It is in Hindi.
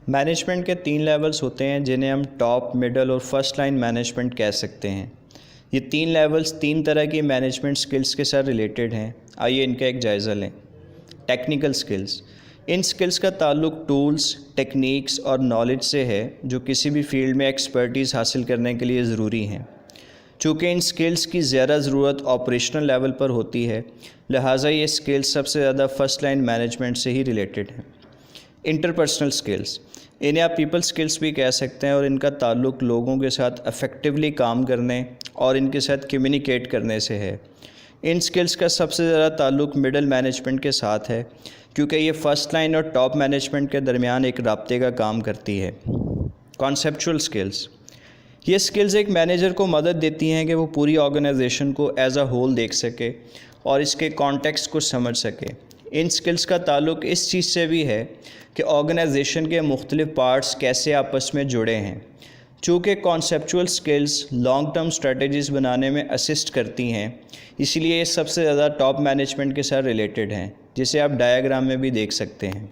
मैनेजमेंट के 3 लेवल्स होते हैं जिन्हें हम टॉप, मिडल और फर्स्ट लाइन मैनेजमेंट कह सकते हैं। ये 3 लेवल्स 3 तरह की मैनेजमेंट स्किल्स के साथ रिलेटेड हैं। आइए इनका एक जायज़ा लें। टेक्निकल स्किल्स, इन स्किल्स का ताल्लुक टूल्स, टेक्निक्स और नॉलेज से है जो किसी भी फील्ड में एक्सपर्टीज़ हासिल करने के लिए ज़रूरी हैं। चूँकि इन स्किल्स की ज़्यादा ज़रूरत ऑपरेशनल लेवल पर होती है, लिहाजा ये स्किल्स सबसे ज़्यादा फर्स्ट लाइन मैनेजमेंट से ही रिलेटेड हैं। इंटरपर्सनल स्किल्स, इन्हें आप पीपल स्किल्स भी कह सकते हैं और इनका ताल्लुक लोगों के साथ इफ़ेक्टिवली काम करने और इनके साथ कम्युनिकेट करने से है। इन स्किल्स का सबसे ज़्यादा ताल्लुक मिडल मैनेजमेंट के साथ है क्योंकि ये फ़र्स्ट लाइन और टॉप मैनेजमेंट के दरमियान एक राब्ते का काम करती है। कॉन्सेप्चुअल स्किल्स, ये स्किल्स एक मैनेजर को मदद देती हैं कि वो पूरी ऑर्गेनाइजेशन को एज अ होल देख सके और इसके कॉन्टेक्स्ट को समझ सके। इन स्किल्स का ताल्लुक इस चीज़ से भी है कि ऑर्गेनाइजेशन के मुख्तलिफ पार्ट्स कैसे आपस में जुड़े हैं। चूँकि conceptual skills long term strategies बनाने में असिस्ट करती हैं, इसलिए ये सबसे ज़्यादा टॉप मैनेजमेंट के साथ रिलेटेड हैं, जिसे आप डायग्राम में भी देख सकते हैं।